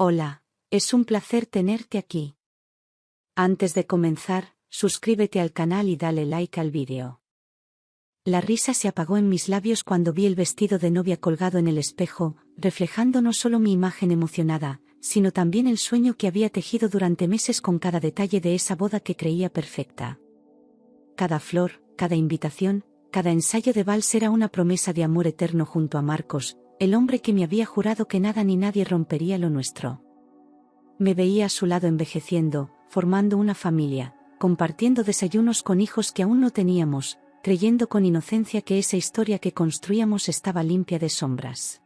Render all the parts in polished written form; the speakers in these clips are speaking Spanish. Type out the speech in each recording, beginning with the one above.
Hola, es un placer tenerte aquí. Antes de comenzar, suscríbete al canal y dale like al vídeo. La risa se apagó en mis labios cuando vi el vestido de novia colgado en el espejo, reflejando no solo mi imagen emocionada, sino también el sueño que había tejido durante meses con cada detalle de esa boda que creía perfecta. Cada flor, cada invitación, cada ensayo de vals era una promesa de amor eterno junto a Marcos, el hombre que me había jurado que nada ni nadie rompería lo nuestro. Me veía a su lado envejeciendo, formando una familia, compartiendo desayunos con hijos que aún no teníamos, creyendo con inocencia que esa historia que construíamos estaba limpia de sombras.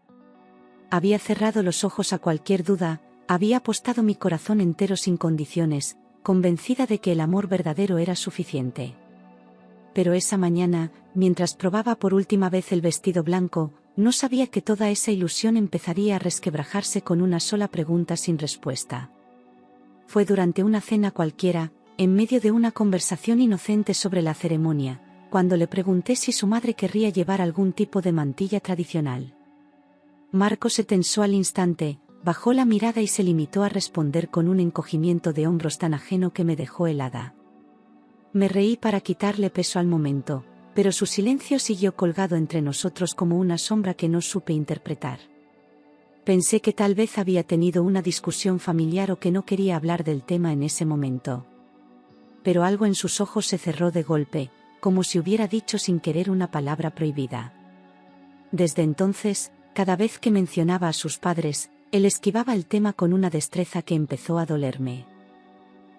Había cerrado los ojos a cualquier duda, había apostado mi corazón entero sin condiciones, convencida de que el amor verdadero era suficiente. Pero esa mañana, mientras probaba por última vez el vestido blanco, no sabía que toda esa ilusión empezaría a resquebrajarse con una sola pregunta sin respuesta. Fue durante una cena cualquiera, en medio de una conversación inocente sobre la ceremonia, cuando le pregunté si su madre querría llevar algún tipo de mantilla tradicional. Marcos se tensó al instante, bajó la mirada y se limitó a responder con un encogimiento de hombros tan ajeno que me dejó helada. Me reí para quitarle peso al momento, pero su silencio siguió colgado entre nosotros como una sombra que no supe interpretar. Pensé que tal vez había tenido una discusión familiar o que no quería hablar del tema en ese momento. Pero algo en sus ojos se cerró de golpe, como si hubiera dicho sin querer una palabra prohibida. Desde entonces, cada vez que mencionaba a sus padres, él esquivaba el tema con una destreza que empezó a dolerme.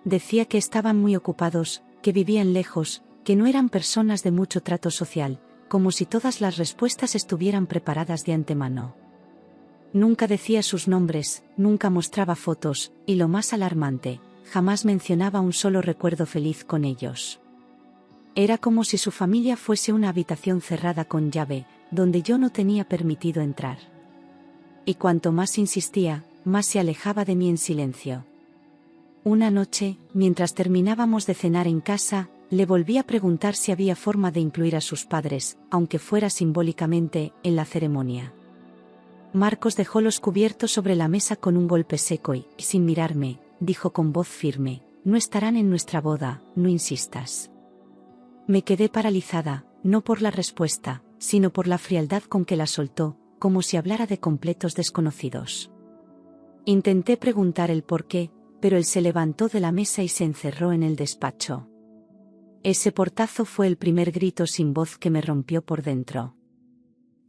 Decía que estaban muy ocupados, que vivían lejos, que no eran personas de mucho trato social, como si todas las respuestas estuvieran preparadas de antemano. Nunca decía sus nombres, nunca mostraba fotos, y lo más alarmante, jamás mencionaba un solo recuerdo feliz con ellos. Era como si su familia fuese una habitación cerrada con llave, donde yo no tenía permitido entrar. Y cuanto más insistía, más se alejaba de mí en silencio. Una noche, mientras terminábamos de cenar en casa, le volví a preguntar si había forma de incluir a sus padres, aunque fuera simbólicamente, en la ceremonia. Marcos dejó los cubiertos sobre la mesa con un golpe seco y, sin mirarme, dijo con voz firme: «No estarán en nuestra boda, no insistas». Me quedé paralizada, no por la respuesta, sino por la frialdad con que la soltó, como si hablara de completos desconocidos. Intenté preguntar el por qué, pero él se levantó de la mesa y se encerró en el despacho. Ese portazo fue el primer grito sin voz que me rompió por dentro.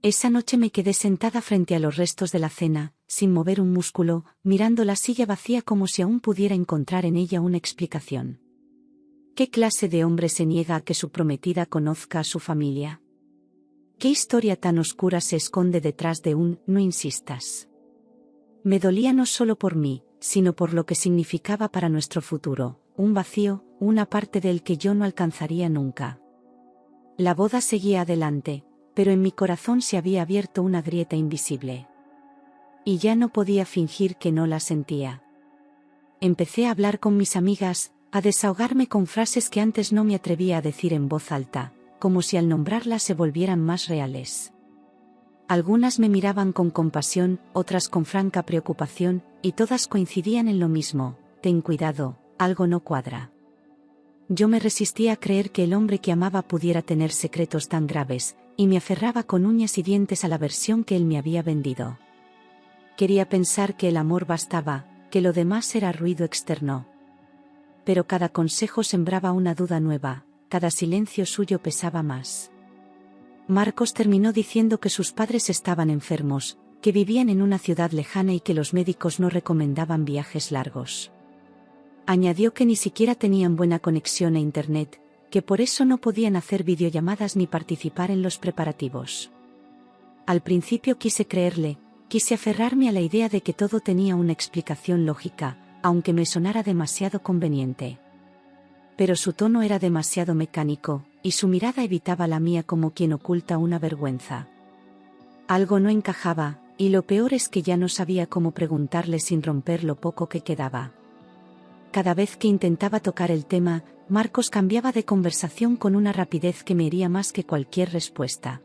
Esa noche me quedé sentada frente a los restos de la cena, sin mover un músculo, mirando la silla vacía como si aún pudiera encontrar en ella una explicación. ¿Qué clase de hombre se niega a que su prometida conozca a su familia? ¿Qué historia tan oscura se esconde detrás de un «no insistas»? Me dolía no solo por mí, sino por lo que significaba para nuestro futuro, un vacío, una parte del que yo no alcanzaría nunca. La boda seguía adelante, pero en mi corazón se había abierto una grieta invisible. Y ya no podía fingir que no la sentía. Empecé a hablar con mis amigas, a desahogarme con frases que antes no me atrevía a decir en voz alta, como si al nombrarlas se volvieran más reales. Algunas me miraban con compasión, otras con franca preocupación, y todas coincidían en lo mismo: ten cuidado, algo no cuadra. Yo me resistía a creer que el hombre que amaba pudiera tener secretos tan graves, y me aferraba con uñas y dientes a la versión que él me había vendido. Quería pensar que el amor bastaba, que lo demás era ruido externo. Pero cada consejo sembraba una duda nueva, cada silencio suyo pesaba más. Marcos terminó diciendo que sus padres estaban enfermos, que vivían en una ciudad lejana y que los médicos no recomendaban viajes largos. Añadió que ni siquiera tenían buena conexión a internet, que por eso no podían hacer videollamadas ni participar en los preparativos. Al principio quise creerle, quise aferrarme a la idea de que todo tenía una explicación lógica, aunque me sonara demasiado conveniente. Pero su tono era demasiado mecánico, y su mirada evitaba la mía como quien oculta una vergüenza. Algo no encajaba, y lo peor es que ya no sabía cómo preguntarle sin romper lo poco que quedaba. Cada vez que intentaba tocar el tema, Marcos cambiaba de conversación con una rapidez que me hería más que cualquier respuesta.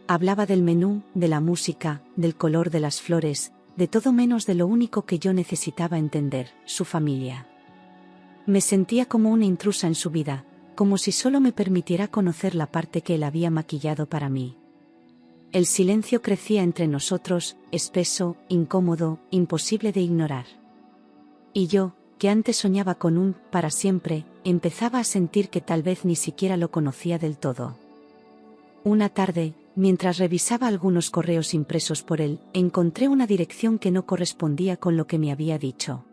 Hablaba del menú, de la música, del color de las flores, de todo menos de lo único que yo necesitaba entender, su familia. Me sentía como una intrusa en su vida, como si solo me permitiera conocer la parte que él había maquillado para mí. El silencio crecía entre nosotros, espeso, incómodo, imposible de ignorar. Y yo, que antes soñaba con un para siempre, empezaba a sentir que tal vez ni siquiera lo conocía del todo. Una tarde, mientras revisaba algunos correos impresos por él, encontré una dirección que no correspondía con lo que me había dicho.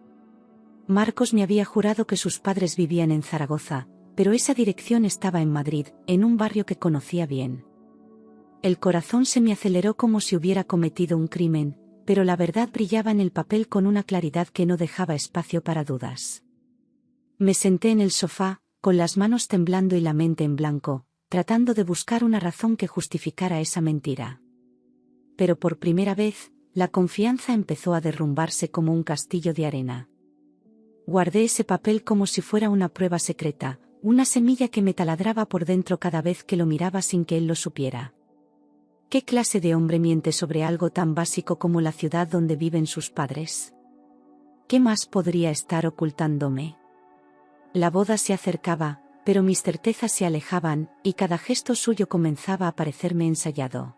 Marcos me había jurado que sus padres vivían en Zaragoza, pero esa dirección estaba en Madrid, en un barrio que conocía bien. El corazón se me aceleró como si hubiera cometido un crimen, pero la verdad brillaba en el papel con una claridad que no dejaba espacio para dudas. Me senté en el sofá, con las manos temblando y la mente en blanco, tratando de buscar una razón que justificara esa mentira. Pero por primera vez, la confianza empezó a derrumbarse como un castillo de arena. Guardé ese papel como si fuera una prueba secreta, una semilla que me taladraba por dentro cada vez que lo miraba sin que él lo supiera. ¿Qué clase de hombre miente sobre algo tan básico como la ciudad donde viven sus padres? ¿Qué más podría estar ocultándome? La boda se acercaba, pero mis certezas se alejaban, y cada gesto suyo comenzaba a parecerme ensayado.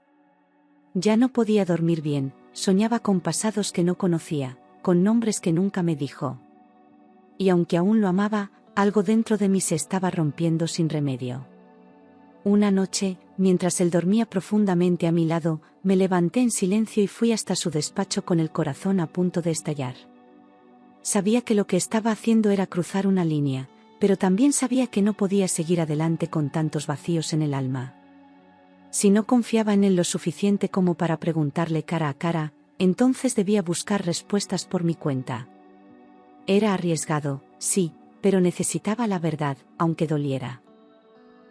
Ya no podía dormir bien, soñaba con pasados que no conocía, con nombres que nunca me dijo. Y aunque aún lo amaba, algo dentro de mí se estaba rompiendo sin remedio. Una noche, mientras él dormía profundamente a mi lado, me levanté en silencio y fui hasta su despacho con el corazón a punto de estallar. Sabía que lo que estaba haciendo era cruzar una línea, pero también sabía que no podía seguir adelante con tantos vacíos en el alma. Si no confiaba en él lo suficiente como para preguntarle cara a cara, entonces debía buscar respuestas por mi cuenta. Era arriesgado, sí, pero necesitaba la verdad, aunque doliera.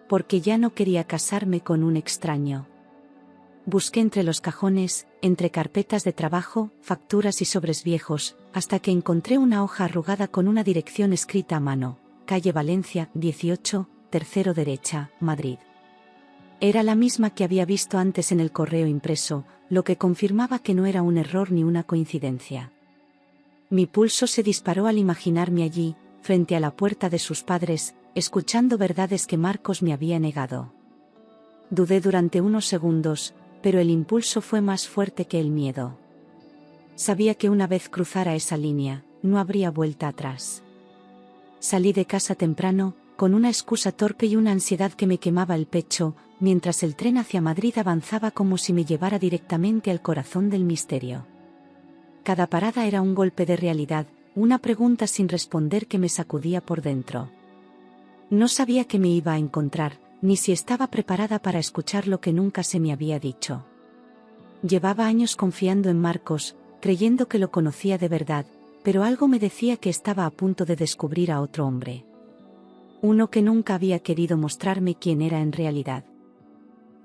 Porque ya no quería casarme con un extraño. Busqué entre los cajones, entre carpetas de trabajo, facturas y sobres viejos, hasta que encontré una hoja arrugada con una dirección escrita a mano: calle Valencia, 18, tercero derecha, Madrid. Era la misma que había visto antes en el correo impreso, lo que confirmaba que no era un error ni una coincidencia. Mi pulso se disparó al imaginarme allí, frente a la puerta de sus padres, escuchando verdades que Marcos me había negado. Dudé durante unos segundos, pero el impulso fue más fuerte que el miedo. Sabía que una vez cruzara esa línea, no habría vuelta atrás. Salí de casa temprano, con una excusa torpe y una ansiedad que me quemaba el pecho, mientras el tren hacia Madrid avanzaba como si me llevara directamente al corazón del misterio. Cada parada era un golpe de realidad, una pregunta sin responder que me sacudía por dentro. No sabía qué me iba a encontrar, ni si estaba preparada para escuchar lo que nunca se me había dicho. Llevaba años confiando en Marcos, creyendo que lo conocía de verdad, pero algo me decía que estaba a punto de descubrir a otro hombre. Uno que nunca había querido mostrarme quién era en realidad.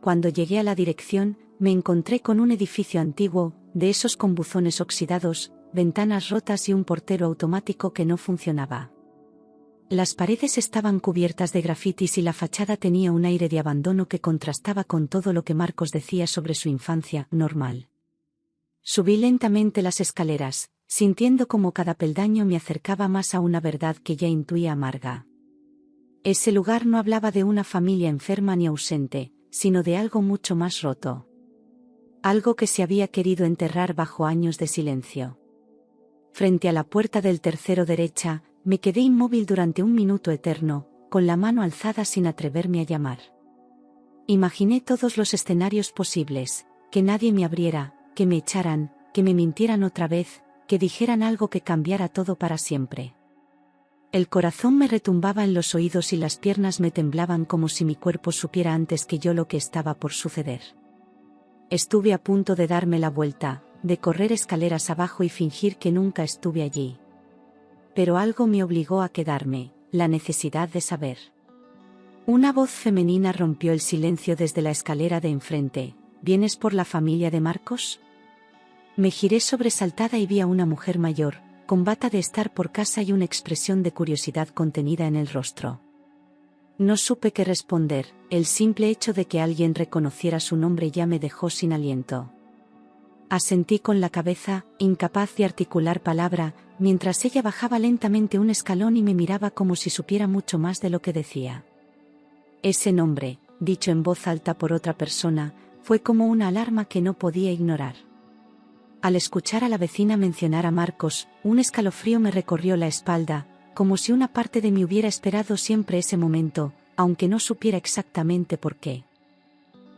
Cuando llegué a la dirección, me encontré con un edificio antiguo, de esos con buzones oxidados, ventanas rotas y un portero automático que no funcionaba. Las paredes estaban cubiertas de grafitis y la fachada tenía un aire de abandono que contrastaba con todo lo que Marcos decía sobre su infancia normal. Subí lentamente las escaleras, sintiendo como cada peldaño me acercaba más a una verdad que ya intuía amarga. Ese lugar no hablaba de una familia enferma ni ausente, sino de algo mucho más roto. Algo que se había querido enterrar bajo años de silencio. Frente a la puerta del tercero derecha, me quedé inmóvil durante un minuto eterno, con la mano alzada sin atreverme a llamar. Imaginé todos los escenarios posibles: que nadie me abriera, que me echaran, que me mintieran otra vez, que dijeran algo que cambiara todo para siempre. El corazón me retumbaba en los oídos y las piernas me temblaban como si mi cuerpo supiera antes que yo lo que estaba por suceder. Estuve a punto de darme la vuelta, de correr escaleras abajo y fingir que nunca estuve allí. Pero algo me obligó a quedarme, la necesidad de saber. Una voz femenina rompió el silencio desde la escalera de enfrente: ¿vienes por la familia de Marcos? Me giré sobresaltada y vi a una mujer mayor, con bata de estar por casa y una expresión de curiosidad contenida en el rostro. No supe qué responder, el simple hecho de que alguien reconociera su nombre ya me dejó sin aliento. Asentí con la cabeza, incapaz de articular palabra, mientras ella bajaba lentamente un escalón y me miraba como si supiera mucho más de lo que decía. Ese nombre, dicho en voz alta por otra persona, fue como una alarma que no podía ignorar. Al escuchar a la vecina mencionar a Marcos, un escalofrío me recorrió la espalda, como si una parte de mí hubiera esperado siempre ese momento, aunque no supiera exactamente por qué.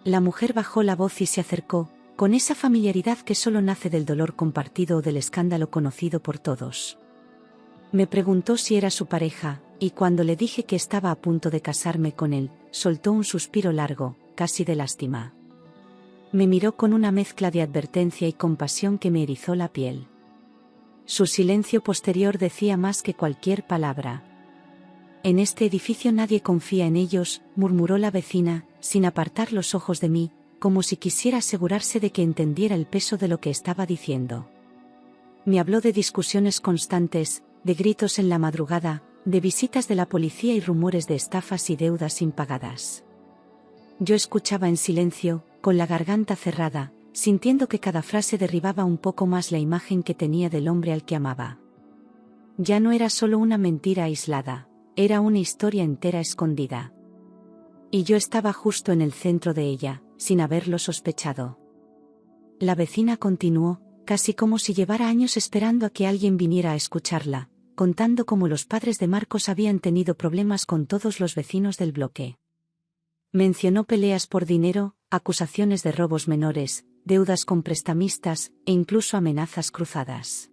La mujer bajó la voz y se acercó, con esa familiaridad que solo nace del dolor compartido o del escándalo conocido por todos. Me preguntó si era su pareja, y cuando le dije que estaba a punto de casarme con él, soltó un suspiro largo, casi de lástima. Me miró con una mezcla de advertencia y compasión que me erizó la piel. Su silencio posterior decía más que cualquier palabra. En este edificio nadie confía en ellos, murmuró la vecina, sin apartar los ojos de mí, como si quisiera asegurarse de que entendiera el peso de lo que estaba diciendo. Me habló de discusiones constantes, de gritos en la madrugada, de visitas de la policía y rumores de estafas y deudas impagadas. Yo escuchaba en silencio, con la garganta cerrada, sintiendo que cada frase derribaba un poco más la imagen que tenía del hombre al que amaba. Ya no era solo una mentira aislada, era una historia entera escondida. Y yo estaba justo en el centro de ella, sin haberlo sospechado. La vecina continuó, casi como si llevara años esperando a que alguien viniera a escucharla, contando cómo los padres de Marcos habían tenido problemas con todos los vecinos del bloque. Mencionó peleas por dinero, acusaciones de robos menores, deudas con prestamistas, e incluso amenazas cruzadas.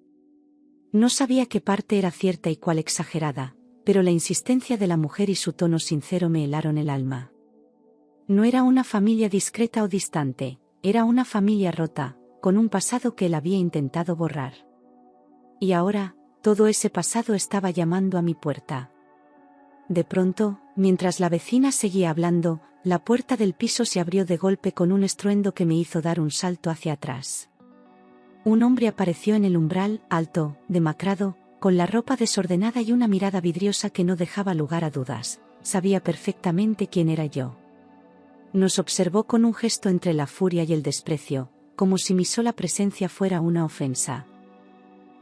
No sabía qué parte era cierta y cuál exagerada, pero la insistencia de la mujer y su tono sincero me helaron el alma. No era una familia discreta o distante, era una familia rota, con un pasado que él había intentado borrar. Y ahora, todo ese pasado estaba llamando a mi puerta. De pronto, mientras la vecina seguía hablando, la puerta del piso se abrió de golpe con un estruendo que me hizo dar un salto hacia atrás. Un hombre apareció en el umbral, alto, demacrado, con la ropa desordenada y una mirada vidriosa que no dejaba lugar a dudas. Sabía perfectamente quién era yo. Nos observó con un gesto entre la furia y el desprecio, como si mi sola presencia fuera una ofensa.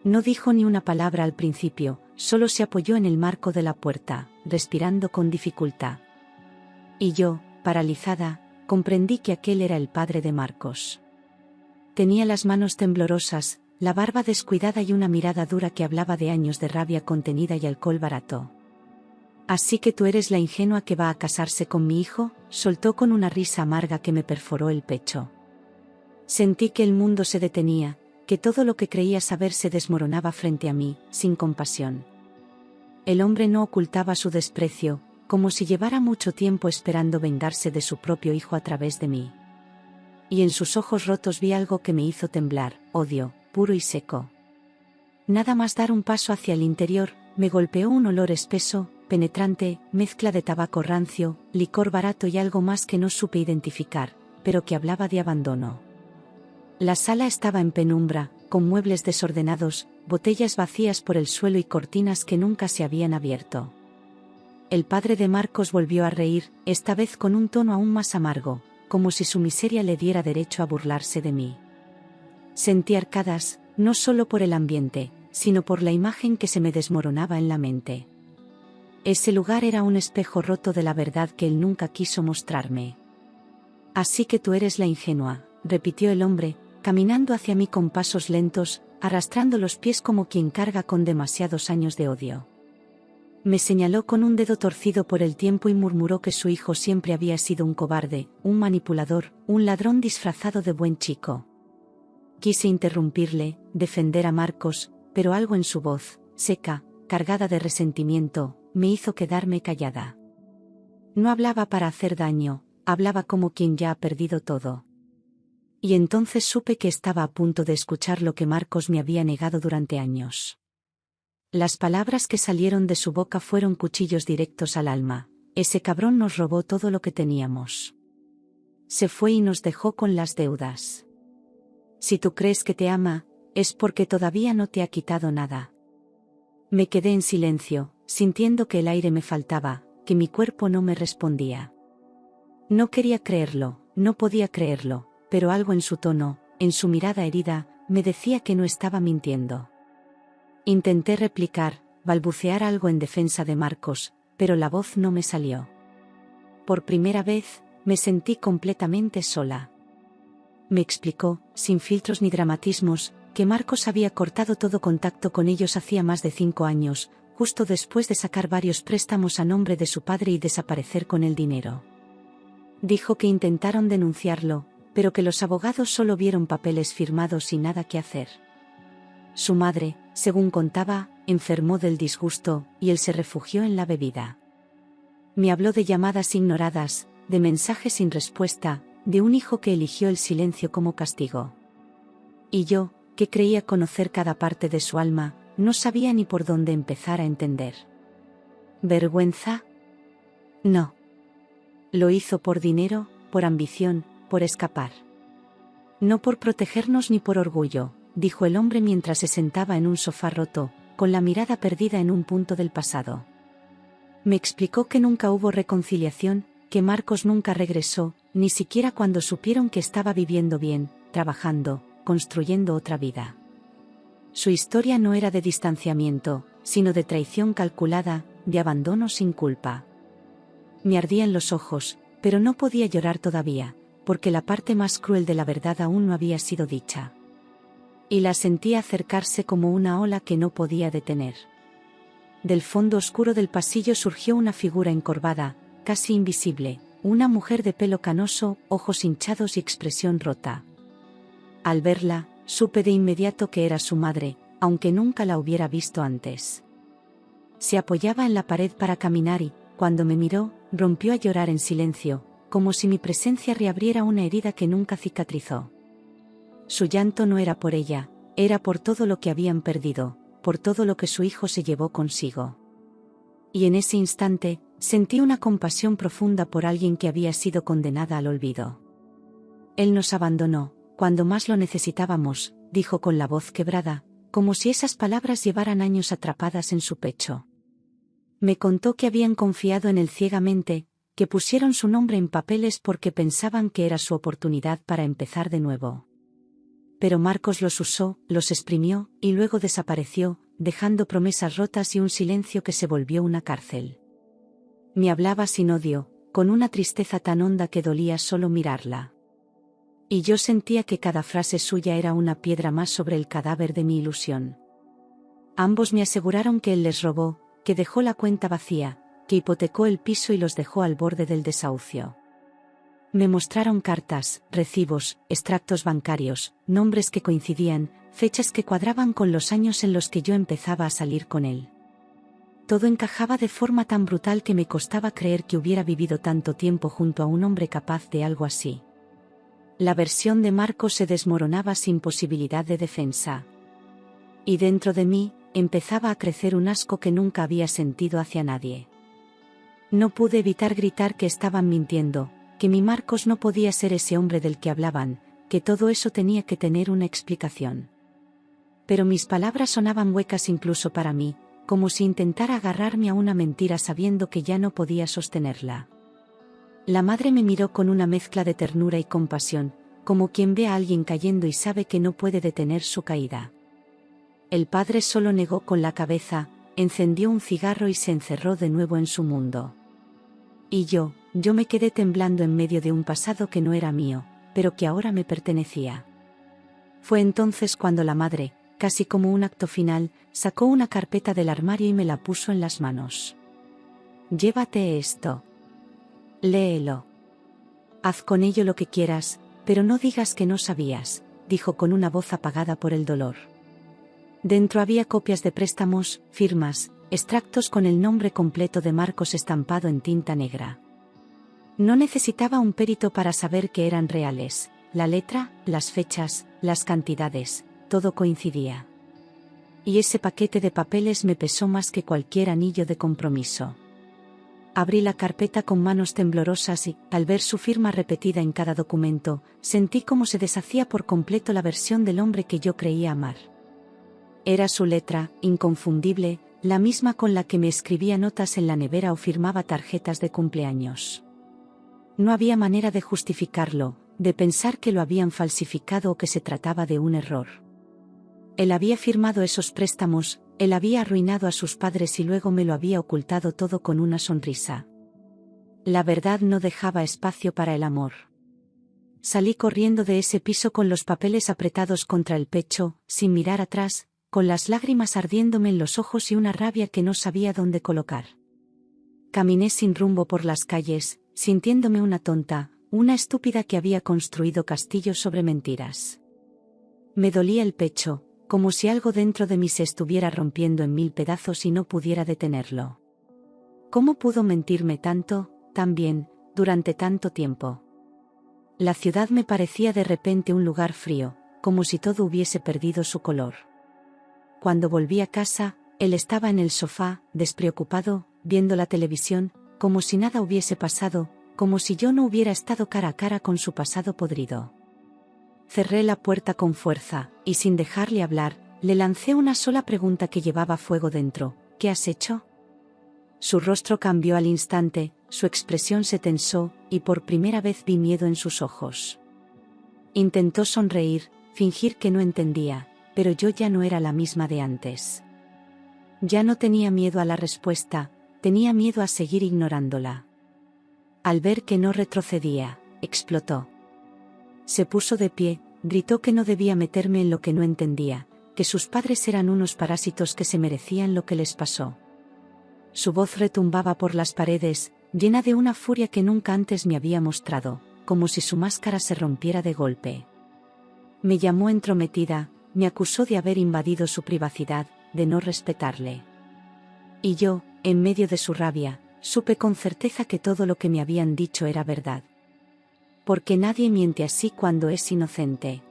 No dijo ni una palabra al principio, solo se apoyó en el marco de la puerta, respirando con dificultad. Y yo, paralizada, comprendí que aquel era el padre de Marcos. Tenía las manos temblorosas, la barba descuidada y una mirada dura que hablaba de años de rabia contenida y alcohol barato. «Así que tú eres la ingenua que va a casarse con mi hijo», soltó con una risa amarga que me perforó el pecho. Sentí que el mundo se detenía, que todo lo que creía saber se desmoronaba frente a mí, sin compasión. El hombre no ocultaba su desprecio, como si llevara mucho tiempo esperando vengarse de su propio hijo a través de mí. Y en sus ojos rotos vi algo que me hizo temblar, odio, puro y seco. Nada más dar un paso hacia el interior, me golpeó un olor espeso, penetrante, mezcla de tabaco rancio, licor barato y algo más que no supe identificar, pero que hablaba de abandono. La sala estaba en penumbra, con muebles desordenados, botellas vacías por el suelo y cortinas que nunca se habían abierto. El padre de Marcos volvió a reír, esta vez con un tono aún más amargo, como si su miseria le diera derecho a burlarse de mí. Sentí arcadas, no solo por el ambiente, sino por la imagen que se me desmoronaba en la mente. Ese lugar era un espejo roto de la verdad que él nunca quiso mostrarme. «Así que tú eres la ingenua», repitió el hombre, caminando hacia mí con pasos lentos, arrastrando los pies como quien carga con demasiados años de odio. Me señaló con un dedo torcido por el tiempo y murmuró que su hijo siempre había sido un cobarde, un manipulador, un ladrón disfrazado de buen chico. Quise interrumpirle, defender a Marcos, pero algo en su voz, seca, cargada de resentimiento, me hizo quedarme callada. No hablaba para hacer daño, hablaba como quien ya ha perdido todo. Y entonces supe que estaba a punto de escuchar lo que Marcos me había negado durante años. Las palabras que salieron de su boca fueron cuchillos directos al alma. «Ese cabrón nos robó todo lo que teníamos. Se fue y nos dejó con las deudas. Si tú crees que te ama, es porque todavía no te ha quitado nada». Me quedé en silencio, sintiendo que el aire me faltaba, que mi cuerpo no me respondía. No quería creerlo, no podía creerlo, pero algo en su tono, en su mirada herida, me decía que no estaba mintiendo. Intenté replicar, balbucear algo en defensa de Marcos, pero la voz no me salió. Por primera vez, me sentí completamente sola. Me explicó, sin filtros ni dramatismos, que Marcos había cortado todo contacto con ellos hacía más de 5 años, justo después de sacar varios préstamos a nombre de su padre y desaparecer con el dinero. Dijo que intentaron denunciarlo, pero que los abogados solo vieron papeles firmados y nada que hacer. Su madre, según contaba, enfermó del disgusto, y él se refugió en la bebida. Me habló de llamadas ignoradas, de mensajes sin respuesta, de un hijo que eligió el silencio como castigo. Y yo, que creía conocer cada parte de su alma, no sabía ni por dónde empezar a entender. ¿Vergüenza? No. Lo hizo por dinero, por ambición, por escapar. No por protegernos ni por orgullo, dijo el hombre mientras se sentaba en un sofá roto, con la mirada perdida en un punto del pasado. Me explicó que nunca hubo reconciliación, que Marcos nunca regresó, ni siquiera cuando supieron que estaba viviendo bien, trabajando, construyendo otra vida. Su historia no era de distanciamiento, sino de traición calculada, de abandono sin culpa. Me ardían los ojos, pero no podía llorar todavía, porque la parte más cruel de la verdad aún no había sido dicha. Y la sentía acercarse como una ola que no podía detener. Del fondo oscuro del pasillo surgió una figura encorvada, casi invisible, una mujer de pelo canoso, ojos hinchados y expresión rota. Al verla, supe de inmediato que era su madre, aunque nunca la hubiera visto antes. Se apoyaba en la pared para caminar y, cuando me miró, rompió a llorar en silencio, como si mi presencia reabriera una herida que nunca cicatrizó. Su llanto no era por ella, era por todo lo que habían perdido, por todo lo que su hijo se llevó consigo. Y en ese instante, sentí una compasión profunda por alguien que había sido condenada al olvido. Él nos abandonó, cuando más lo necesitábamos, dijo con la voz quebrada, como si esas palabras llevaran años atrapadas en su pecho. Me contó que habían confiado en él ciegamente, que pusieron su nombre en papeles porque pensaban que era su oportunidad para empezar de nuevo. Pero Marcos los usó, los exprimió, y luego desapareció, dejando promesas rotas y un silencio que se volvió una cárcel. Me hablaba sin odio, con una tristeza tan honda que dolía solo mirarla. Y yo sentía que cada frase suya era una piedra más sobre el cadáver de mi ilusión. Ambos me aseguraron que él les robó, que dejó la cuenta vacía, que hipotecó el piso y los dejó al borde del desahucio. Me mostraron cartas, recibos, extractos bancarios, nombres que coincidían, fechas que cuadraban con los años en los que yo empezaba a salir con él. Todo encajaba de forma tan brutal que me costaba creer que hubiera vivido tanto tiempo junto a un hombre capaz de algo así. La versión de Marcos se desmoronaba sin posibilidad de defensa. Y dentro de mí, empezaba a crecer un asco que nunca había sentido hacia nadie. No pude evitar gritar que estaban mintiendo, que mi Marcos no podía ser ese hombre del que hablaban, que todo eso tenía que tener una explicación. Pero mis palabras sonaban huecas incluso para mí, como si intentara agarrarme a una mentira sabiendo que ya no podía sostenerla. La madre me miró con una mezcla de ternura y compasión, como quien ve a alguien cayendo y sabe que no puede detener su caída. El padre solo negó con la cabeza, encendió un cigarro y se encerró de nuevo en su mundo. Y yo me quedé temblando en medio de un pasado que no era mío, pero que ahora me pertenecía. Fue entonces cuando la madre, casi como un acto final, sacó una carpeta del armario y me la puso en las manos. Llévate esto. Léelo. Haz con ello lo que quieras, pero no digas que no sabías, dijo con una voz apagada por el dolor. Dentro había copias de préstamos, firmas, extractos con el nombre completo de Marcos estampado en tinta negra. No necesitaba un perito para saber que eran reales, la letra, las fechas, las cantidades, todo coincidía. Y ese paquete de papeles me pesó más que cualquier anillo de compromiso. Abrí la carpeta con manos temblorosas y, al ver su firma repetida en cada documento, sentí cómo se deshacía por completo la versión del hombre que yo creía amar. Era su letra, inconfundible, la misma con la que me escribía notas en la nevera o firmaba tarjetas de cumpleaños. No había manera de justificarlo, de pensar que lo habían falsificado o que se trataba de un error. Él había firmado esos préstamos, él había arruinado a sus padres y luego me lo había ocultado todo con una sonrisa. La verdad no dejaba espacio para el amor. Salí corriendo de ese piso con los papeles apretados contra el pecho, sin mirar atrás, con las lágrimas ardiéndome en los ojos y una rabia que no sabía dónde colocar. Caminé sin rumbo por las calles, sintiéndome una tonta, una estúpida que había construido castillos sobre mentiras. Me dolía el pecho, como si algo dentro de mí se estuviera rompiendo en mil pedazos y no pudiera detenerlo. ¿Cómo pudo mentirme tanto, tan bien, durante tanto tiempo? La ciudad me parecía de repente un lugar frío, como si todo hubiese perdido su color. Cuando volví a casa, él estaba en el sofá, despreocupado, viendo la televisión, como si nada hubiese pasado, como si yo no hubiera estado cara a cara con su pasado podrido. Cerré la puerta con fuerza, y sin dejarle hablar, le lancé una sola pregunta que llevaba fuego dentro: ¿qué has hecho? Su rostro cambió al instante, su expresión se tensó, y por primera vez vi miedo en sus ojos. Intentó sonreír, fingir que no entendía, pero yo ya no era la misma de antes. Ya no tenía miedo a la respuesta, tenía miedo a seguir ignorándola. Al ver que no retrocedía, explotó. Se puso de pie, gritó que no debía meterme en lo que no entendía, que sus padres eran unos parásitos que se merecían lo que les pasó. Su voz retumbaba por las paredes, llena de una furia que nunca antes me había mostrado, como si su máscara se rompiera de golpe. Me llamó entrometida, me acusó de haber invadido su privacidad, de no respetarle. Y yo, en medio de su rabia, supe con certeza que todo lo que me habían dicho era verdad. Porque nadie miente así cuando es inocente.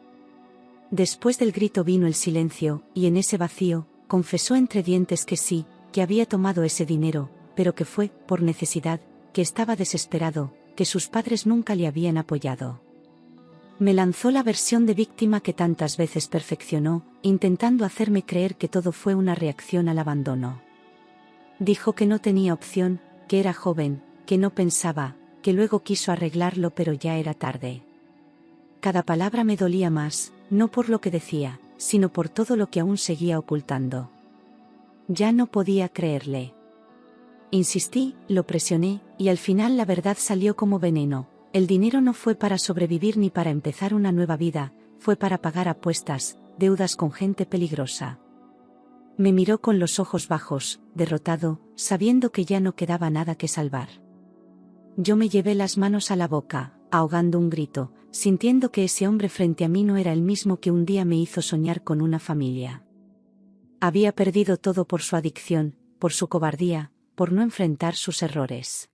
Después del grito vino el silencio, y en ese vacío, confesó entre dientes que sí, que había tomado ese dinero, pero que fue, por necesidad, que estaba desesperado, que sus padres nunca le habían apoyado. Me lanzó la versión de víctima que tantas veces perfeccionó, intentando hacerme creer que todo fue una reacción al abandono. Dijo que no tenía opción, que era joven, que no pensaba, que luego quiso arreglarlo pero ya era tarde. Cada palabra me dolía más, no por lo que decía, sino por todo lo que aún seguía ocultando. Ya no podía creerle. Insistí, lo presioné, y al final la verdad salió como veneno. El dinero no fue para sobrevivir ni para empezar una nueva vida, fue para pagar apuestas, deudas con gente peligrosa. Me miró con los ojos bajos, derrotado, sabiendo que ya no quedaba nada que salvar. Yo me llevé las manos a la boca, ahogando un grito, sintiendo que ese hombre frente a mí no era el mismo que un día me hizo soñar con una familia. Había perdido todo por su adicción, por su cobardía, por no enfrentar sus errores.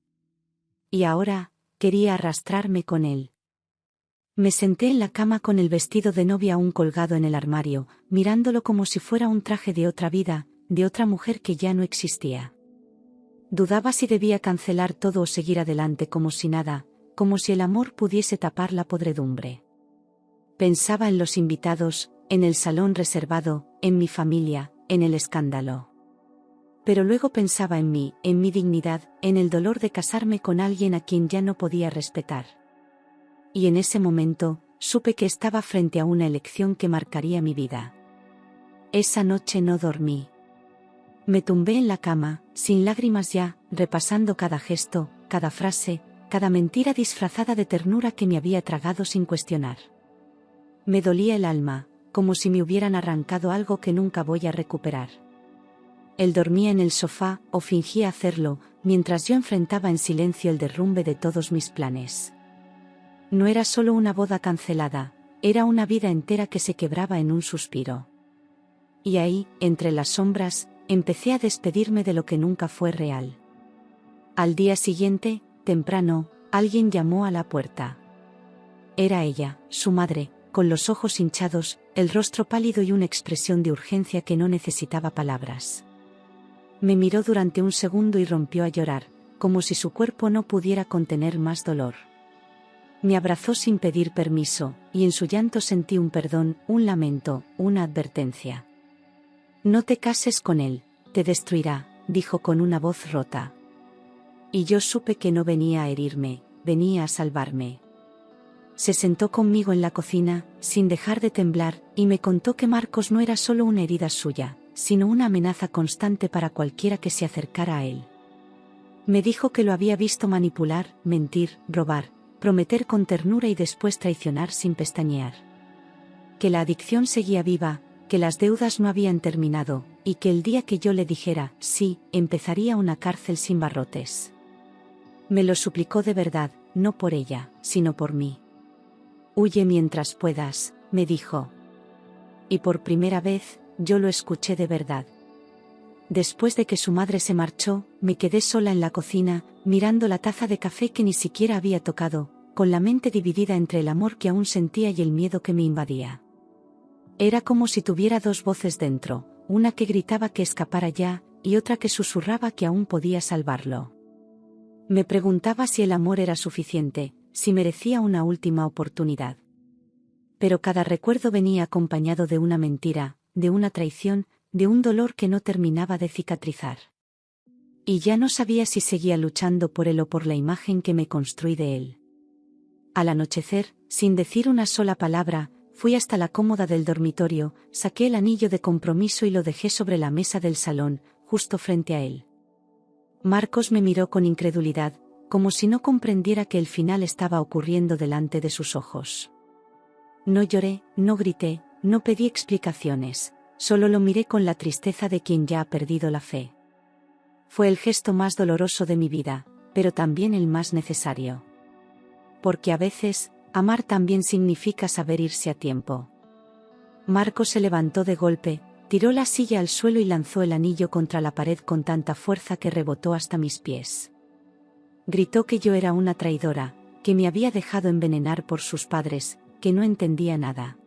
Y ahora, quería arrastrarme con él. Me senté en la cama con el vestido de novia aún colgado en el armario, mirándolo como si fuera un traje de otra vida, de otra mujer que ya no existía. Dudaba si debía cancelar todo o seguir adelante como si nada, como si el amor pudiese tapar la podredumbre. Pensaba en los invitados, en el salón reservado, en mi familia, en el escándalo. Pero luego pensaba en mí, en mi dignidad, en el dolor de casarme con alguien a quien ya no podía respetar. Y en ese momento, supe que estaba frente a una elección que marcaría mi vida. Esa noche no dormí. Me tumbé en la cama, sin lágrimas ya, repasando cada gesto, cada frase, cada mentira disfrazada de ternura que me había tragado sin cuestionar. Me dolía el alma, como si me hubieran arrancado algo que nunca voy a recuperar. Él dormía en el sofá, o fingía hacerlo, mientras yo enfrentaba en silencio el derrumbe de todos mis planes. No era solo una boda cancelada, era una vida entera que se quebraba en un suspiro. Y ahí, entre las sombras, empecé a despedirme de lo que nunca fue real. Al día siguiente, temprano, alguien llamó a la puerta. Era ella, su madre, con los ojos hinchados, el rostro pálido y una expresión de urgencia que no necesitaba palabras. Me miró durante un segundo y rompió a llorar, como si su cuerpo no pudiera contener más dolor. Me abrazó sin pedir permiso, y en su llanto sentí un perdón, un lamento, una advertencia. No te cases con él, te destruirá, dijo con una voz rota. Y yo supe que no venía a herirme, venía a salvarme. Se sentó conmigo en la cocina, sin dejar de temblar, y me contó que Marcos no era solo una herida suya, sino una amenaza constante para cualquiera que se acercara a él. Me dijo que lo había visto manipular, mentir, robar, prometer con ternura y después traicionar sin pestañear. Que la adicción seguía viva, que las deudas no habían terminado, y que el día que yo le dijera sí, empezaría una cárcel sin barrotes. Me lo suplicó de verdad, no por ella, sino por mí. Huye mientras puedas, me dijo. Y por primera vez, yo lo escuché de verdad. Después de que su madre se marchó, me quedé sola en la cocina, mirando la taza de café que ni siquiera había tocado, con la mente dividida entre el amor que aún sentía y el miedo que me invadía. Era como si tuviera dos voces dentro, una que gritaba que escapara ya, y otra que susurraba que aún podía salvarlo. Me preguntaba si el amor era suficiente, si merecía una última oportunidad. Pero cada recuerdo venía acompañado de una mentira, de una traición, de un dolor que no terminaba de cicatrizar. Y ya no sabía si seguía luchando por él o por la imagen que me construí de él. Al anochecer, sin decir una sola palabra, fui hasta la cómoda del dormitorio, saqué el anillo de compromiso y lo dejé sobre la mesa del salón, justo frente a él. Marcos me miró con incredulidad, como si no comprendiera que el final estaba ocurriendo delante de sus ojos. No lloré, no grité, no pedí explicaciones, solo lo miré con la tristeza de quien ya ha perdido la fe. Fue el gesto más doloroso de mi vida, pero también el más necesario. Porque a veces, amar también significa saber irse a tiempo. Marcos se levantó de golpe, tiró la silla al suelo y lanzó el anillo contra la pared con tanta fuerza que rebotó hasta mis pies. Gritó que yo era una traidora, que me había dejado envenenar por sus padres, que no entendía nada.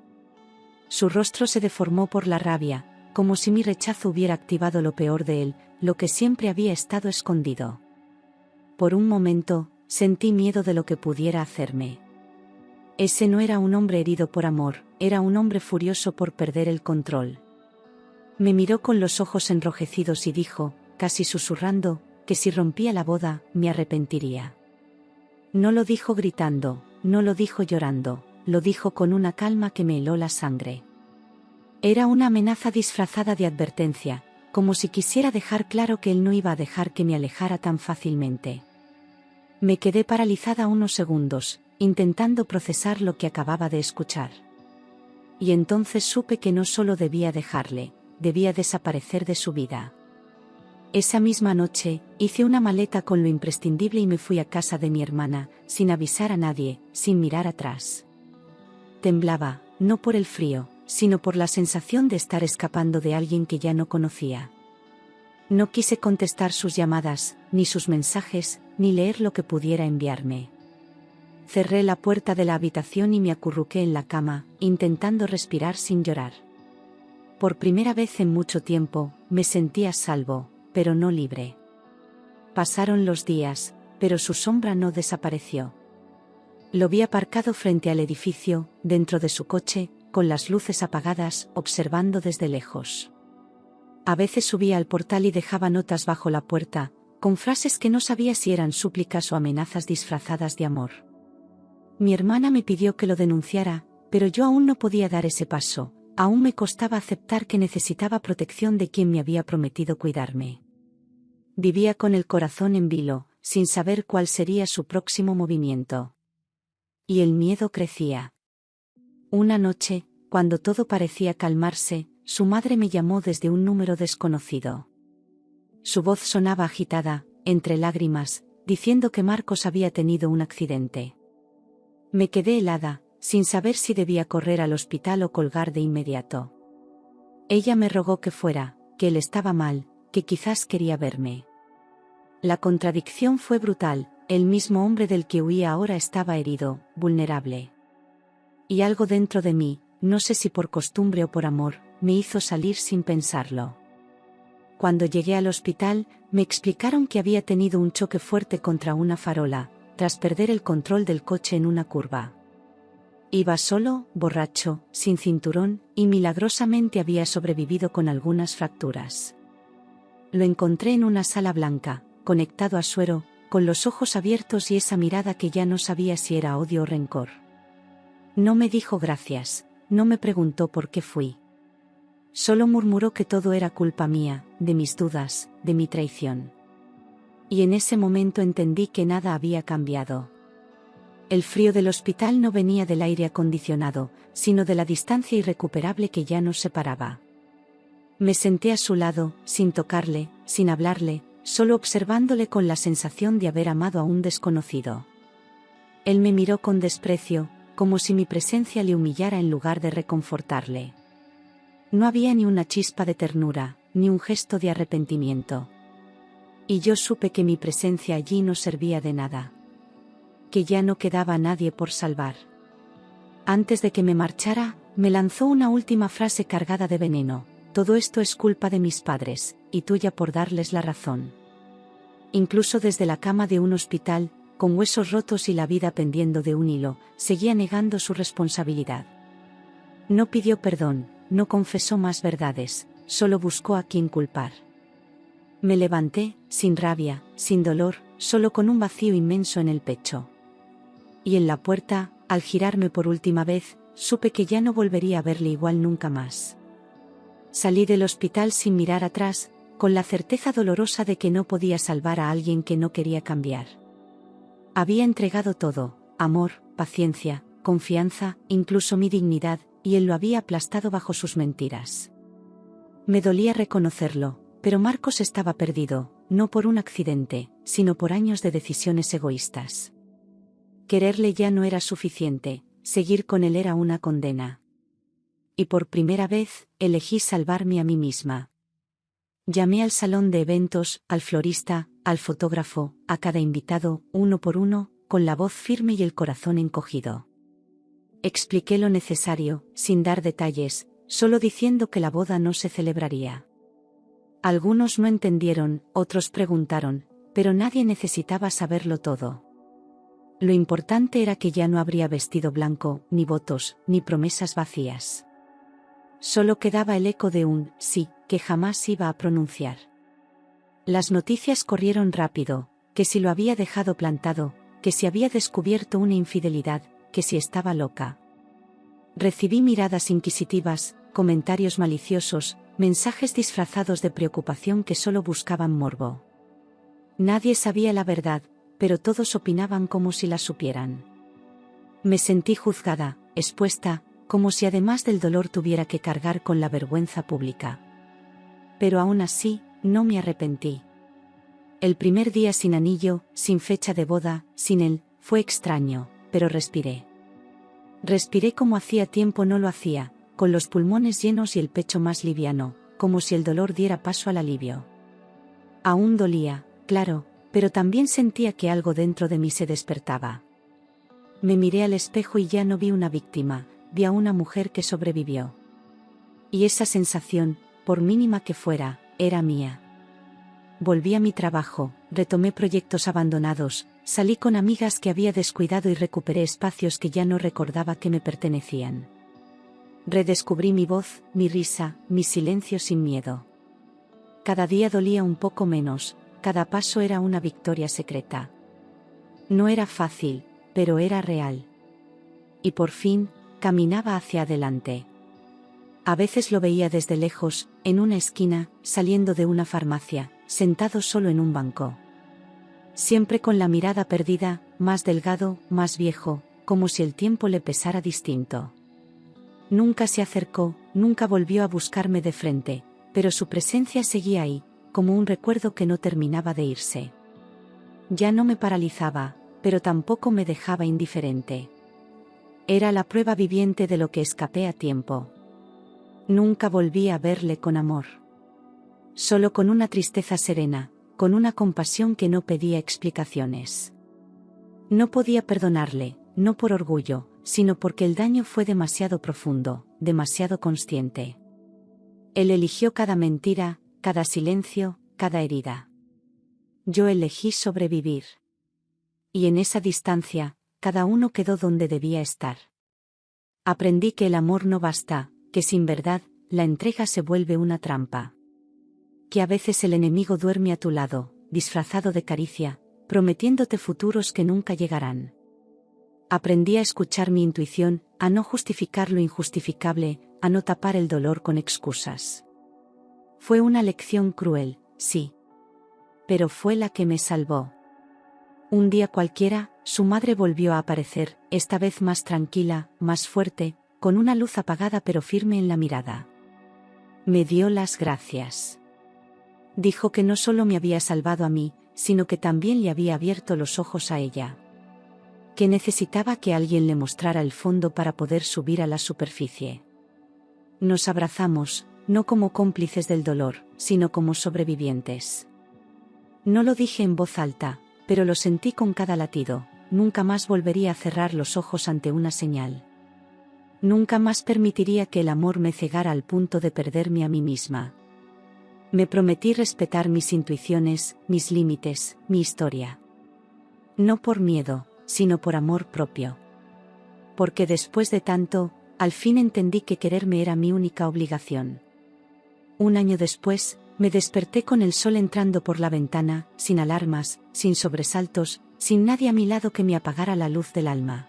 Su rostro se deformó por la rabia, como si mi rechazo hubiera activado lo peor de él, lo que siempre había estado escondido. Por un momento, sentí miedo de lo que pudiera hacerme. Ese no era un hombre herido por amor, era un hombre furioso por perder el control. Me miró con los ojos enrojecidos y dijo, casi susurrando, que si rompía la boda, me arrepentiría. No lo dijo gritando, no lo dijo llorando, lo dijo con una calma que me heló la sangre. Era una amenaza disfrazada de advertencia, como si quisiera dejar claro que él no iba a dejar que me alejara tan fácilmente. Me quedé paralizada unos segundos, intentando procesar lo que acababa de escuchar. Y entonces supe que no solo debía dejarle, debía desaparecer de su vida. Esa misma noche, hice una maleta con lo imprescindible y me fui a casa de mi hermana, sin avisar a nadie, sin mirar atrás. Temblaba, no por el frío, sino por la sensación de estar escapando de alguien que ya no conocía. No quise contestar sus llamadas, ni sus mensajes, ni leer lo que pudiera enviarme. Cerré la puerta de la habitación y me acurruqué en la cama, intentando respirar sin llorar. Por primera vez en mucho tiempo, me sentía a salvo, pero no libre. Pasaron los días, pero su sombra no desapareció. Lo vi aparcado frente al edificio, dentro de su coche, con las luces apagadas, observando desde lejos. A veces subía al portal y dejaba notas bajo la puerta, con frases que no sabía si eran súplicas o amenazas disfrazadas de amor. Mi hermana me pidió que lo denunciara, pero yo aún no podía dar ese paso, aún me costaba aceptar que necesitaba protección de quien me había prometido cuidarme. Vivía con el corazón en vilo, sin saber cuál sería su próximo movimiento. Y el miedo crecía. Una noche, cuando todo parecía calmarse, su madre me llamó desde un número desconocido. Su voz sonaba agitada, entre lágrimas, diciendo que Marcos había tenido un accidente. Me quedé helada, sin saber si debía correr al hospital o colgar de inmediato. Ella me rogó que fuera, que él estaba mal, que quizás quería verme. La contradicción fue brutal, el mismo hombre del que huía ahora estaba herido, vulnerable. Y algo dentro de mí, no sé si por costumbre o por amor, me hizo salir sin pensarlo. Cuando llegué al hospital, me explicaron que había tenido un choque fuerte contra una farola, tras perder el control del coche en una curva. Iba solo, borracho, sin cinturón, y milagrosamente había sobrevivido con algunas fracturas. Lo encontré en una sala blanca, conectado a suero, con los ojos abiertos y esa mirada que ya no sabía si era odio o rencor. No me dijo gracias, no me preguntó por qué fui. Solo murmuró que todo era culpa mía, de mis dudas, de mi traición. Y en ese momento entendí que nada había cambiado. El frío del hospital no venía del aire acondicionado, sino de la distancia irrecuperable que ya nos separaba. Me senté a su lado, sin tocarle, sin hablarle, solo observándole con la sensación de haber amado a un desconocido. Él me miró con desprecio, como si mi presencia le humillara en lugar de reconfortarle. No había ni una chispa de ternura, ni un gesto de arrepentimiento. Y yo supe que mi presencia allí no servía de nada. Que ya no quedaba nadie por salvar. Antes de que me marchara, me lanzó una última frase cargada de veneno: todo esto es culpa de mis padres, y tuya por darles la razón. Incluso desde la cama de un hospital, con huesos rotos y la vida pendiendo de un hilo, seguía negando su responsabilidad. No pidió perdón, no confesó más verdades, solo buscó a quien culpar. Me levanté, sin rabia, sin dolor, solo con un vacío inmenso en el pecho. Y en la puerta, al girarme por última vez, supe que ya no volvería a verle igual nunca más. Salí del hospital sin mirar atrás, con la certeza dolorosa de que no podía salvar a alguien que no quería cambiar. Había entregado todo: amor, paciencia, confianza, incluso mi dignidad, y él lo había aplastado bajo sus mentiras. Me dolía reconocerlo, pero Marcos estaba perdido, no por un accidente, sino por años de decisiones egoístas. Quererle ya no era suficiente, seguir con él era una condena. Y por primera vez, elegí salvarme a mí misma. Llamé al salón de eventos, al florista, al fotógrafo, a cada invitado, uno por uno, con la voz firme y el corazón encogido. Expliqué lo necesario, sin dar detalles, solo diciendo que la boda no se celebraría. Algunos no entendieron, otros preguntaron, pero nadie necesitaba saberlo todo. Lo importante era que ya no habría vestido blanco, ni votos, ni promesas vacías. Solo quedaba el eco de un sí, que jamás iba a pronunciar. Las noticias corrieron rápido: que si lo había dejado plantado, que si había descubierto una infidelidad, que si estaba loca. Recibí miradas inquisitivas, comentarios maliciosos, mensajes disfrazados de preocupación que solo buscaban morbo. Nadie sabía la verdad, pero todos opinaban como si la supieran. Me sentí juzgada, expuesta, como si además del dolor tuviera que cargar con la vergüenza pública. Pero aún así, no me arrepentí. El primer día sin anillo, sin fecha de boda, sin él, fue extraño, pero respiré. Respiré como hacía tiempo no lo hacía, con los pulmones llenos y el pecho más liviano, como si el dolor diera paso al alivio. Aún dolía, claro, pero también sentía que algo dentro de mí se despertaba. Me miré al espejo y ya no vi una víctima, vi a una mujer que sobrevivió. Y esa sensación, por mínima que fuera, era mía. Volví a mi trabajo, retomé proyectos abandonados, salí con amigas que había descuidado y recuperé espacios que ya no recordaba que me pertenecían. Redescubrí mi voz, mi risa, mi silencio sin miedo. Cada día dolía un poco menos, cada paso era una victoria secreta. No era fácil, pero era real. Y por fin, caminaba hacia adelante. A veces lo veía desde lejos, en una esquina, saliendo de una farmacia, sentado solo en un banco. Siempre con la mirada perdida, más delgado, más viejo, como si el tiempo le pesara distinto. Nunca se acercó, nunca volvió a buscarme de frente, pero su presencia seguía ahí, como un recuerdo que no terminaba de irse. Ya no me paralizaba, pero tampoco me dejaba indiferente. Era la prueba viviente de lo que escapé a tiempo. Nunca volví a verle con amor. Solo con una tristeza serena, con una compasión que no pedía explicaciones. No podía perdonarle, no por orgullo, sino porque el daño fue demasiado profundo, demasiado consciente. Él eligió cada mentira, cada silencio, cada herida. Yo elegí sobrevivir. Y en esa distancia, cada uno quedó donde debía estar. Aprendí que el amor no basta, que sin verdad, la entrega se vuelve una trampa. Que a veces el enemigo duerme a tu lado, disfrazado de caricia, prometiéndote futuros que nunca llegarán. Aprendí a escuchar mi intuición, a no justificar lo injustificable, a no tapar el dolor con excusas. Fue una lección cruel, sí. Pero fue la que me salvó. Un día cualquiera, su madre volvió a aparecer, esta vez más tranquila, más fuerte, con una luz apagada pero firme en la mirada. Me dio las gracias. Dijo que no solo me había salvado a mí, sino que también le había abierto los ojos a ella. Que necesitaba que alguien le mostrara el fondo para poder subir a la superficie. Nos abrazamos, no como cómplices del dolor, sino como sobrevivientes. No lo dije en voz alta, pero lo sentí con cada latido. Nunca más volvería a cerrar los ojos ante una señal. Nunca más permitiría que el amor me cegara al punto de perderme a mí misma. Me prometí respetar mis intuiciones, mis límites, mi historia. No por miedo, sino por amor propio. Porque después de tanto, al fin entendí que quererme era mi única obligación. Un año después, me desperté con el sol entrando por la ventana, sin alarmas, sin sobresaltos, sin nadie a mi lado que me apagara la luz del alma.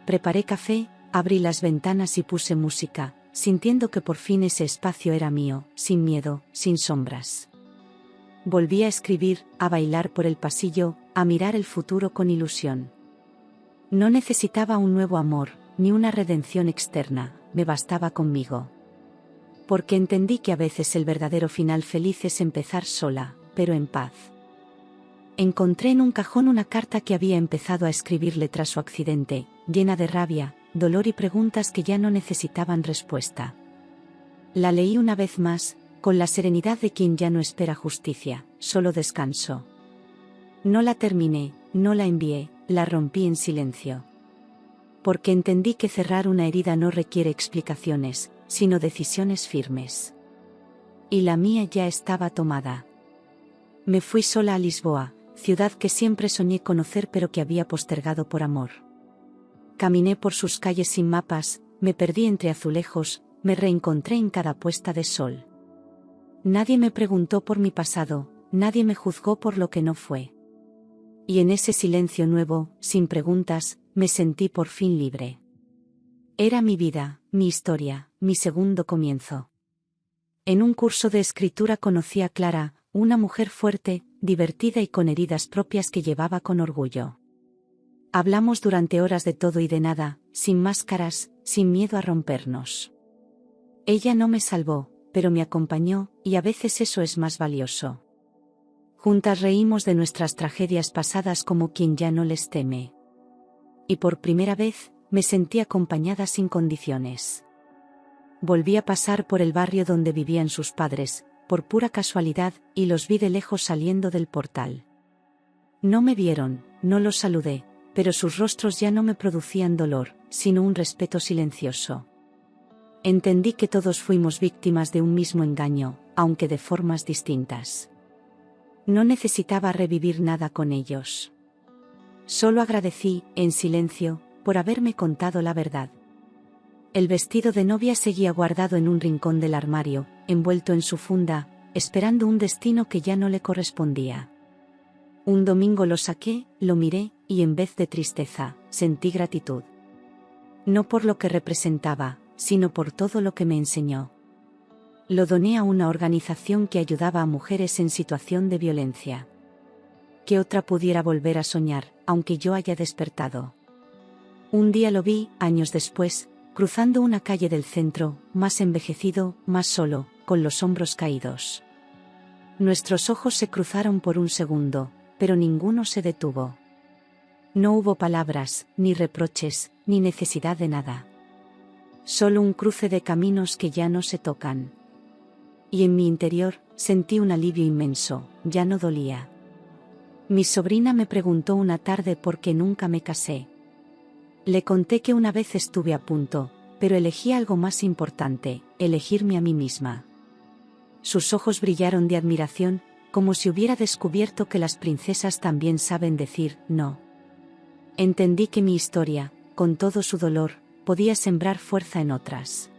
Preparé café, abrí las ventanas y puse música, sintiendo que por fin ese espacio era mío, sin miedo, sin sombras. Volví a escribir, a bailar por el pasillo, a mirar el futuro con ilusión. No necesitaba un nuevo amor, ni una redención externa, me bastaba conmigo. Porque entendí que a veces el verdadero final feliz es empezar sola, pero en paz. Encontré en un cajón una carta que había empezado a escribirle tras su accidente, llena de rabia, dolor y preguntas que ya no necesitaban respuesta. La leí una vez más, con la serenidad de quien ya no espera justicia, solo descanso. No la terminé, no la envié, la rompí en silencio. Porque entendí que cerrar una herida no requiere explicaciones, sino decisiones firmes. Y la mía ya estaba tomada. Me fui sola a Lisboa, ciudad que siempre soñé conocer pero que había postergado por amor. Caminé por sus calles sin mapas, me perdí entre azulejos, me reencontré en cada puesta de sol. Nadie me preguntó por mi pasado, nadie me juzgó por lo que no fue. Y en ese silencio nuevo, sin preguntas, me sentí por fin libre. Era mi vida, mi historia, mi segundo comienzo. En un curso de escritura conocí a Clara, una mujer fuerte, divertida y con heridas propias que llevaba con orgullo. Hablamos durante horas de todo y de nada, sin máscaras, sin miedo a rompernos. Ella no me salvó, pero me acompañó, y a veces eso es más valioso. Juntas reímos de nuestras tragedias pasadas como quien ya no les teme. Y por primera vez, me sentí acompañada sin condiciones. Volví a pasar por el barrio donde vivían sus padres, por pura casualidad, y los vi de lejos saliendo del portal. No me vieron, no los saludé, pero sus rostros ya no me producían dolor, sino un respeto silencioso. Entendí que todos fuimos víctimas de un mismo engaño, aunque de formas distintas. No necesitaba revivir nada con ellos. Solo agradecí, en silencio, por haberme contado la verdad. El vestido de novia seguía guardado en un rincón del armario, envuelto en su funda, esperando un destino que ya no le correspondía. Un domingo lo saqué, lo miré, y en vez de tristeza, sentí gratitud. No por lo que representaba, sino por todo lo que me enseñó. Lo doné a una organización que ayudaba a mujeres en situación de violencia. Que otra pudiera volver a soñar, aunque yo haya despertado. Un día lo vi, años después, cruzando una calle del centro, más envejecido, más solo, con los hombros caídos. Nuestros ojos se cruzaron por un segundo, pero ninguno se detuvo. No hubo palabras, ni reproches, ni necesidad de nada. Solo un cruce de caminos que ya no se tocan. Y en mi interior, sentí un alivio inmenso, ya no dolía. Mi sobrina me preguntó una tarde por qué nunca me casé. Le conté que una vez estuve a punto, pero elegí algo más importante, elegirme a mí misma. Sus ojos brillaron de admiración, como si hubiera descubierto que las princesas también saben decir no. Entendí que mi historia, con todo su dolor, podía sembrar fuerza en otras.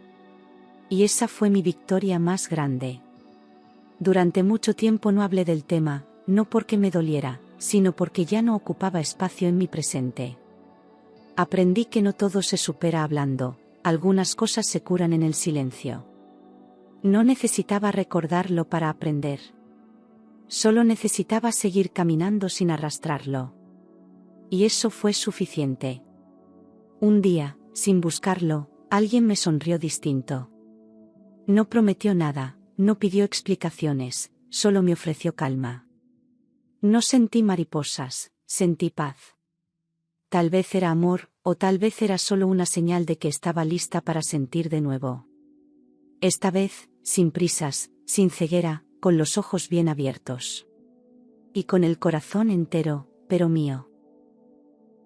Y esa fue mi victoria más grande. Durante mucho tiempo no hablé del tema, no porque me doliera, sino porque ya no ocupaba espacio en mi presente. Aprendí que no todo se supera hablando, algunas cosas se curan en el silencio. No necesitaba recordarlo para aprender. Solo necesitaba seguir caminando sin arrastrarlo. Y eso fue suficiente. Un día, sin buscarlo, alguien me sonrió distinto. No prometió nada, no pidió explicaciones, solo me ofreció calma. No sentí mariposas, sentí paz. Tal vez era amor, o tal vez era solo una señal de que estaba lista para sentir de nuevo. Esta vez, sin prisas, sin ceguera, con los ojos bien abiertos. Y con el corazón entero, pero mío.